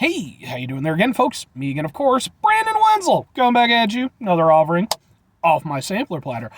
Hey, how you doing there again, folks? Me again, of course, Brandon Wenzel, coming back at you. Another offering off my sampler platter.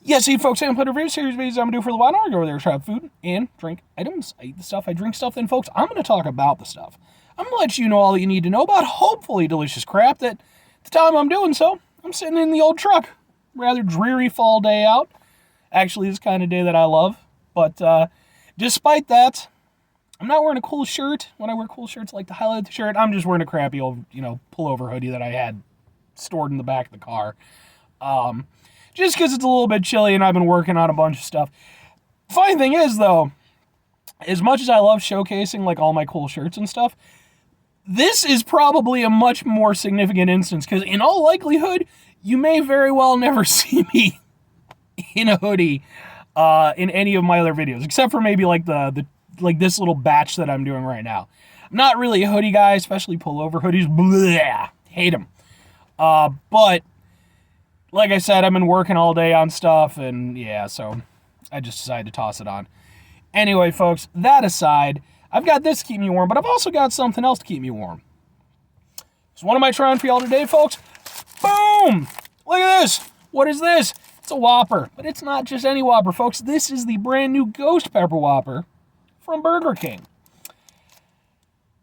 Yes, see, folks, sampler platter video series videos I'm going to do for the while. I go over there to try food and drink items. I eat the stuff, I drink stuff. Then, folks, I'm going to talk about the stuff. I'm going to let you know all that you need to know about hopefully delicious crap that at the time I'm doing so, I'm sitting in the old truck. Rather dreary fall day out. Actually, it's the kind of day that I love. But despite that, I'm not wearing a cool shirt. When I wear cool shirts, I like to highlight the shirt. I'm just wearing a crappy old, pullover hoodie that I had stored in the back of the car. Just because it's a little bit chilly and I've been working on a bunch of stuff. Funny thing is, though, as much as I love showcasing like all my cool shirts and stuff, this is probably a much more significant instance because in all likelihood, you may very well never see me in a hoodie in any of my other videos, except for maybe like like this little batch that I'm doing right now. I'm not really a hoodie guy, especially pullover hoodies. Blah, hate them. But like I said, I've been working all day on stuff, and yeah, so I just decided to toss it on. Anyway, folks, that aside, I've got this to keep me warm, but I've also got something else to keep me warm. So what am I trying for y'all today, folks? Boom! Look at this. What is this? It's a Whopper, but it's not just any Whopper, folks. This is the brand new Ghost Pepper Whopper from Burger King.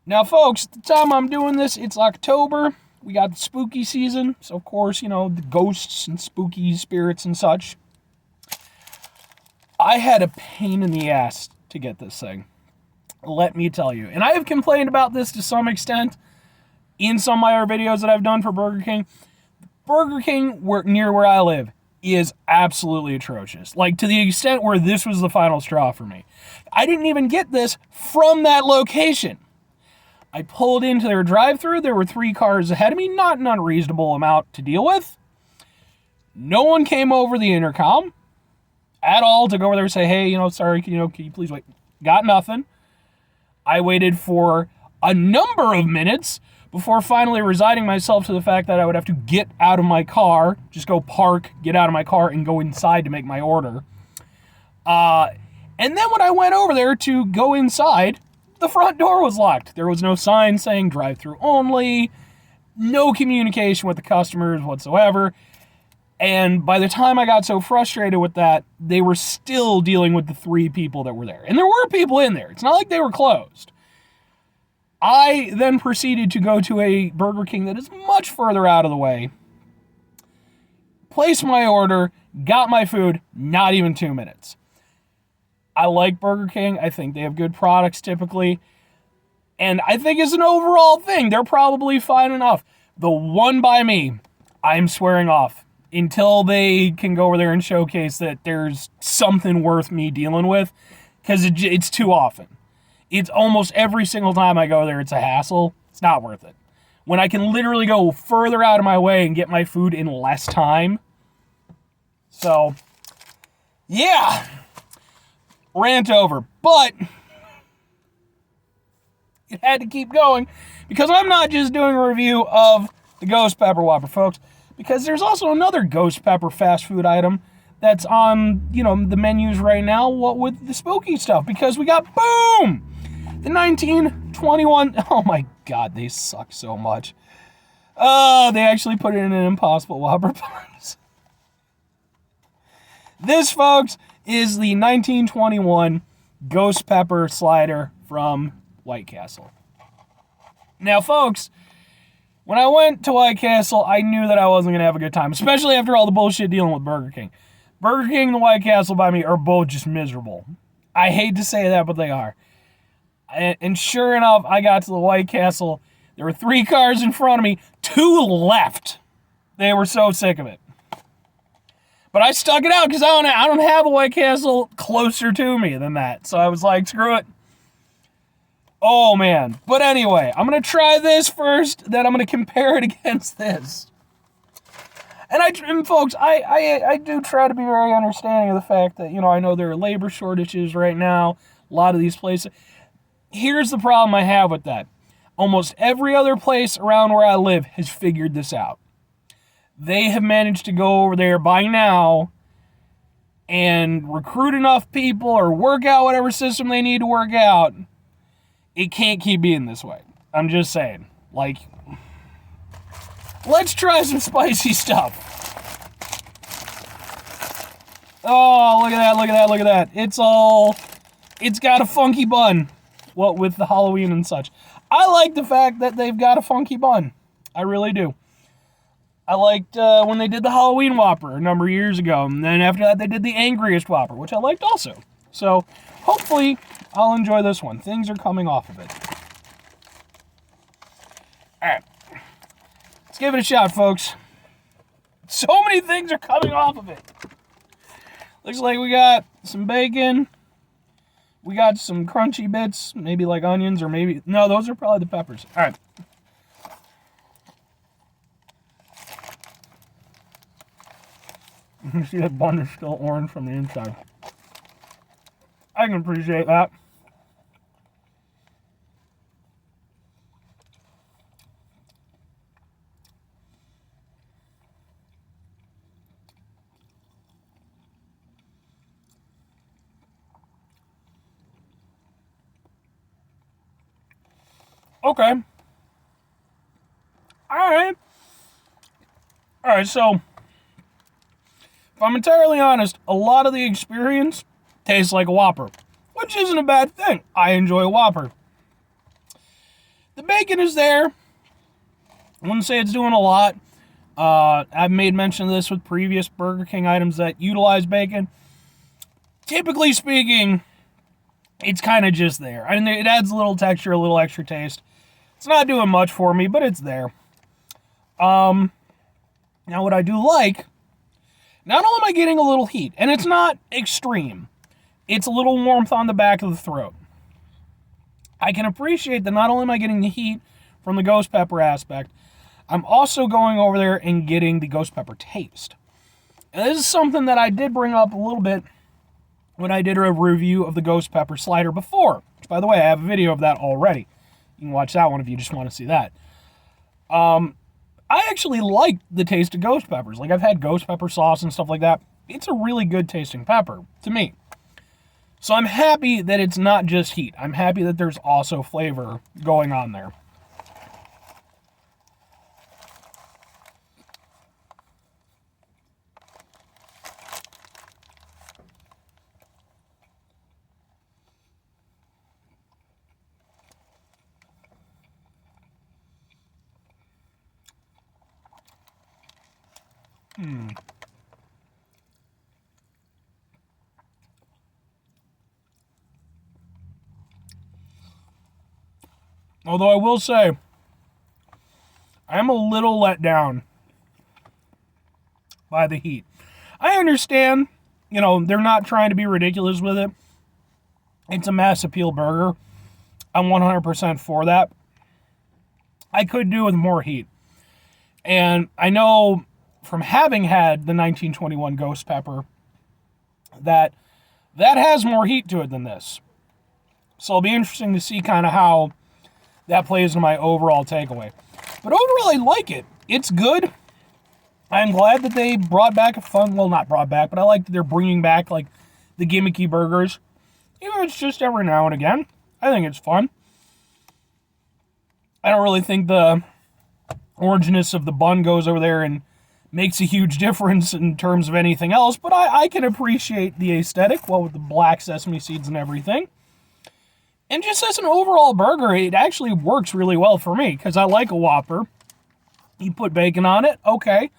Now, folks, at the time I'm doing this, it's October. We got the spooky season, so of course, the ghosts and spooky spirits and such. I had a pain in the ass to get this thing. Let me tell you. And I have complained about this to some extent in some of my other videos that I've done for Burger King. Burger King, near where I live, is absolutely atrocious. Like, to the extent where this was the final straw for me. I didn't even get this from that location. I pulled into their drive-thru. There were 3 cars ahead of me. Not an unreasonable amount to deal with. No one came over the intercom at all to go over there and say, hey, sorry, can you please wait? Got nothing. I waited for a number of minutes before finally resigning myself to the fact that I would have to get out of my car, just go park, get out of my car, and go inside to make my order. And then when I went over there to go inside, the front door was locked. There was no sign saying drive-thru only, no communication with the customers whatsoever. And by the time I got so frustrated with that, they were still dealing with the 3 people that were there. And there were people in there. It's not like they were closed. I then proceeded to go to a Burger King that is much further out of the way, placed my order, got my food, not even 2 minutes. I like Burger King. I think they have good products typically. And I think as an overall thing, they're probably fine enough. The one by me, I'm swearing off until they can go over there and showcase that there's something worth me dealing with, because it's too often. It's almost every single time I go there, it's a hassle. It's not worth it. When I can literally go further out of my way and get my food in less time. So, yeah. Rant over. But it had to keep going because I'm not just doing a review of the Ghost Pepper Whopper, folks, because there's also another Ghost Pepper fast food item that's on, the menus right now, what with the spooky stuff, because we got, boom, the 1921, oh my God, they suck so much. Oh, they actually put it in an Impossible Whopper box. This, folks, is the 1921 Ghost Pepper Slider from White Castle. Now, folks, when I went to White Castle, I knew that I wasn't going to have a good time, especially after all the bullshit dealing with Burger King. Burger King and the White Castle by me are both just miserable. I hate to say that, but they are. And sure enough, I got to the White Castle. There were 3 cars in front of me, 2 left. They were so sick of it. But I stuck it out because I don't have a White Castle closer to me than that. So I was like, screw it. Oh, man. But anyway, I'm going to try this first, then I'm going to compare it against this. And folks, I do try to be very understanding of the fact that, I know there are labor shortages right now, a lot of these places. Here's the problem I have with that. Almost every other place around where I live has figured this out. They have managed to go over there by now and recruit enough people or work out whatever system they need to work out. It can't keep being this way. I'm just saying. Like, let's try some spicy stuff. Oh, look at that, look at that, look at that. It's got a funky bun. What with the Halloween and such. I like the fact that they've got a funky bun. I really do. I liked when they did the Halloween Whopper a number of years ago. And then after that, they did the Angriest Whopper, which I liked also. So, hopefully, I'll enjoy this one. Things are coming off of it. Alright. Let's give it a shot, folks. So many things are coming off of it. Looks like we got some bacon. We got some crunchy bits, maybe like onions or maybe... No, those are probably the peppers. All right. You can see that bun is still orange from the inside. I can appreciate that. Okay. Alright, so, if I'm entirely honest, a lot of the experience tastes like a Whopper, which isn't a bad thing. I enjoy a Whopper. The bacon is there. I wouldn't say it's doing a lot. I've made mention of this with previous Burger King items that utilize bacon. Typically speaking, it's kind of just there. I mean, it adds a little texture, a little extra taste. It's not doing much for me, but it's there. Now what I do like, not only am I getting a little heat, and it's not extreme, it's a little warmth on the back of the throat. I can appreciate that not only am I getting the heat from the ghost pepper aspect, I'm also going over there and getting the ghost pepper taste. And this is something that I did bring up a little bit when I did a review of the ghost pepper slider before, which, by the way, I have a video of that already. You can watch that one if you just want to see that. I actually like the taste of ghost peppers. Like, I've had ghost pepper sauce and stuff like that. It's a really good tasting pepper, to me. So I'm happy that it's not just heat. I'm happy that there's also flavor going on there. Although I will say, I am a little let down by the heat. I understand, they're not trying to be ridiculous with it. It's a mass appeal burger. I'm 100% for that. I could do with more heat. And I know from having had the 1921 ghost pepper that has more heat to it than this. So it'll be interesting to see kind of how that plays into my overall takeaway. But overall, I like it. It's good. I'm glad that they brought back not brought back, but I like that they're bringing back, like, the gimmicky burgers. Even if it's just every now and again. I think it's fun. I don't really think the orangeness of the bun goes over there and makes a huge difference in terms of anything else, but I can appreciate the aesthetic, with the black sesame seeds and everything. And just as an overall burger, it actually works really well for me, because I like a Whopper. You put bacon on it, okay.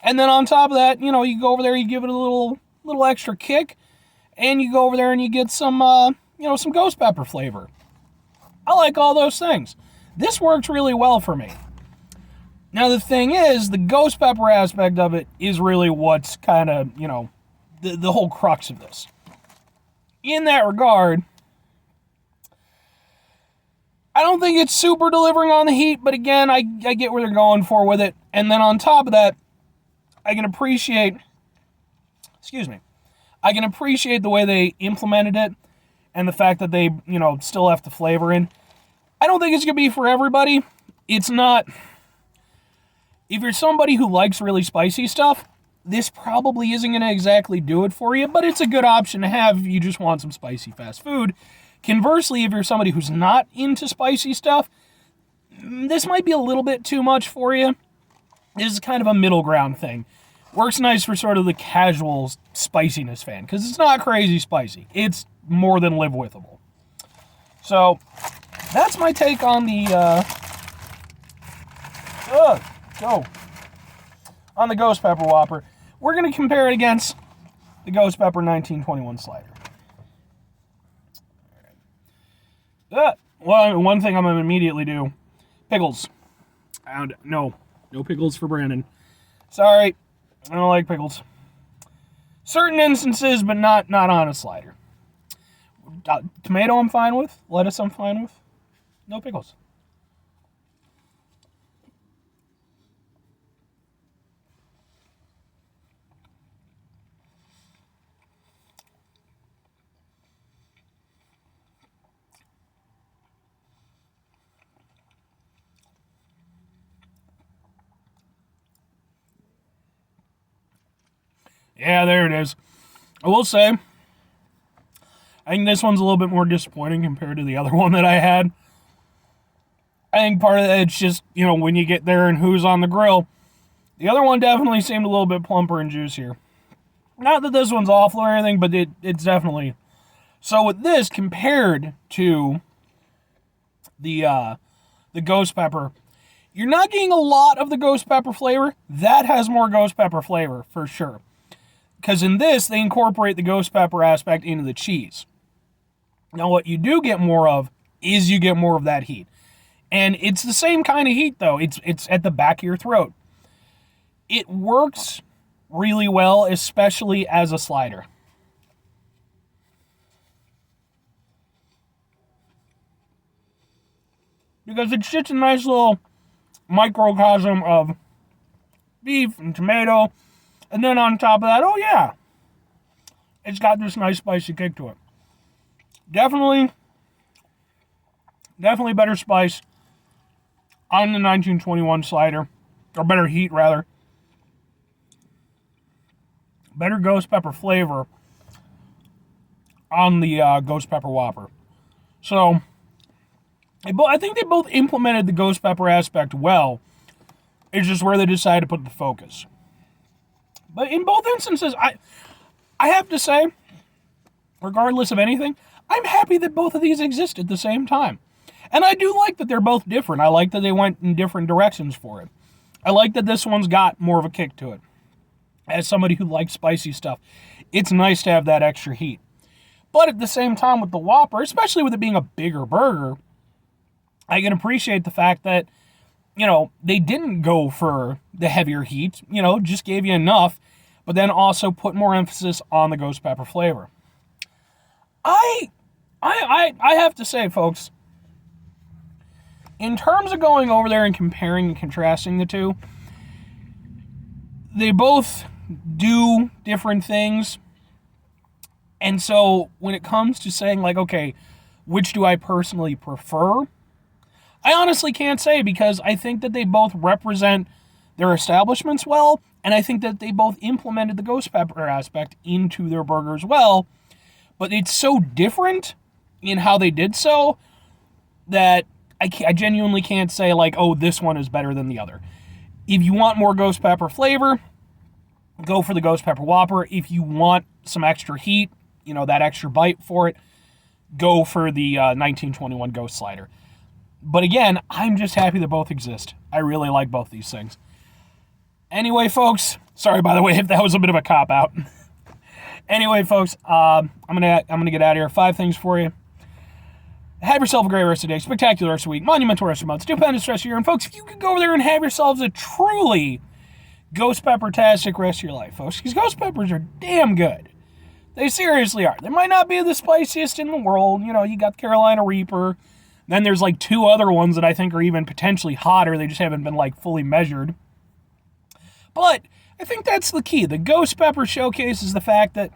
And then on top of that, you go over there, you give it a little extra kick, and you go over there and you get some, some ghost pepper flavor. I like all those things. This works really well for me. Now, the thing is, the ghost pepper aspect of it is really what's kind of, the whole crux of this. In that regard, I don't think it's super delivering on the heat, but again, I get where they're going for with it. And then on top of that, I can appreciate the way they implemented it and the fact that they, still left the flavor in. I don't think it's going to be for everybody. It's not... If you're somebody who likes really spicy stuff, this probably isn't going to exactly do it for you, but it's a good option to have if you just want some spicy fast food. Conversely, if you're somebody who's not into spicy stuff, this might be a little bit too much for you. This is kind of a middle ground thing. Works nice for sort of the casual spiciness fan, because it's not crazy spicy. It's more than live-withable. So, that's my take on the, on the Ghost Pepper Whopper. We're going to compare it against the Ghost Pepper 1921 slider. Well, one thing I'm going to immediately do, pickles. And no pickles for Brandon. Sorry, I don't like pickles. Certain instances, but not on a slider. Tomato I'm fine with. Lettuce I'm fine with. No pickles. Yeah, there it is. I will say, I think this one's a little bit more disappointing compared to the other one that I had. I think part of it's just, when you get there and who's on the grill. The other one definitely seemed a little bit plumper and juicier. Not that this one's awful or anything, but it's definitely... So with this, compared to the Ghost Pepper, you're not getting a lot of the Ghost Pepper flavor. That has more Ghost Pepper flavor, for sure. Because in this, they incorporate the Ghost Pepper aspect into the cheese. Now, what you do get more of is you get more of that heat. And it's the same kind of heat, though. It's at the back of your throat. It works really well, especially as a slider. Because it's just a nice little microcosm of beef and tomato. And then on top of that, oh yeah, it's got this nice spicy kick to it. Definitely better spice on the 1921 slider, or better heat rather. Better Ghost Pepper flavor on the Ghost Pepper Whopper. So, I think they both implemented the Ghost Pepper aspect well. It's just where they decided to put the focus. But in both instances, I have to say, regardless of anything, I'm happy that both of these exist at the same time. And I do like that they're both different. I like that they went in different directions for it. I like that this one's got more of a kick to it. As somebody who likes spicy stuff, it's nice to have that extra heat. But at the same time with the Whopper, especially with it being a bigger burger, I can appreciate the fact that, they didn't go for the heavier heat, just gave you enough, but then also put more emphasis on the Ghost Pepper flavor. I have to say, folks, in terms of going over there and comparing and contrasting the two, they both do different things. And so when it comes to saying, like, okay, which do I personally prefer? I honestly can't say, because I think that they both represent their establishments well, and I think that they both implemented the Ghost Pepper aspect into their burgers well, but it's so different in how they did so that I genuinely can't say, like, oh, this one is better than the other. If you want more Ghost Pepper flavor, go for the Ghost Pepper Whopper. If you want some extra heat, that extra bite for it, go for the 1921 Ghost Slider. But again, I'm just happy that both exist. I really like both these things. Anyway, folks, sorry, by the way, if that was a bit of a cop-out. Anyway, folks, I'm gonna get out of here. 5 things for you. Have yourself a great rest of the day, spectacular rest of the week, monumental rest of the month, stupendous rest of the year. And folks, if you could go over there and have yourselves a truly Ghost Pepper-tastic rest of your life, folks, because Ghost Peppers are damn good. They seriously are. They might not be the spiciest in the world. You got the Carolina Reaper. Then there's like 2 other ones that I think are even potentially hotter. They just haven't been like fully measured. But I think that's the key. The Ghost Pepper showcases the fact that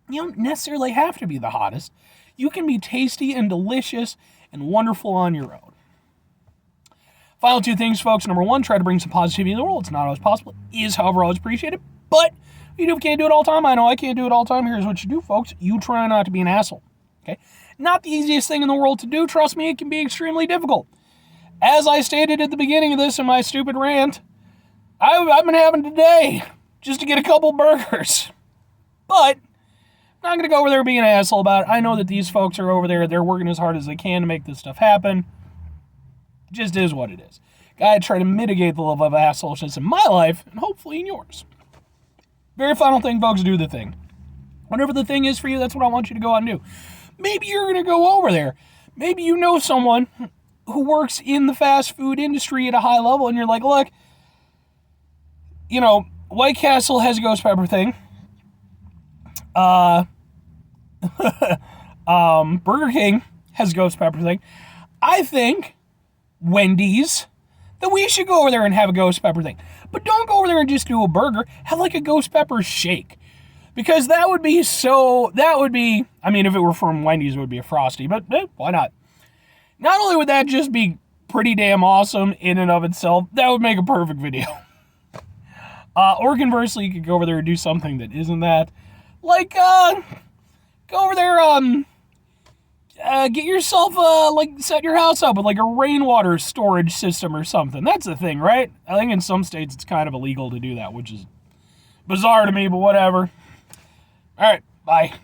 you don't necessarily have to be the hottest. You can be tasty and delicious and wonderful on your own. Final 2 things, folks. Number 1, try to bring some positivity in the world. It's not always possible. It is, however, always appreciated. But you can't do it all the time. I know I can't do it all the time. Here's what you do, folks. You try not to be an asshole. Okay? Not the easiest thing in the world to do. Trust me, it can be extremely difficult. As I stated at the beginning of this in my stupid rant, I've been having today just to get a couple burgers. But I'm not going to go over there being an asshole about it. I know that these folks are over there. They're working as hard as they can to make this stuff happen. Just is what it is. Gotta try to mitigate the level of assholeness in my life and hopefully in yours. Very final thing, folks, do the thing. Whatever the thing is for you, that's what I want you to go out and do. Maybe you're going to go over there. Maybe you know someone who works in the fast food industry at a high level, and you're like, look, you know, White Castle has a ghost pepper thing. Burger King has a ghost pepper thing. I think Wendy's, that we should go over there and have a ghost pepper thing. But don't go over there and just do a burger. Have like a ghost pepper shake. Because that would be, I mean, if it were from Wendy's, it would be a Frosty, but why not? Not only would that just be pretty damn awesome in and of itself, that would make a perfect video. Or conversely, you could go over there and do something that isn't that. Like, go over there, get yourself, set your house up with, like, a rainwater storage system or something. That's the thing, right? I think in some states it's kind of illegal to do that, which is bizarre to me, but whatever. All right, bye.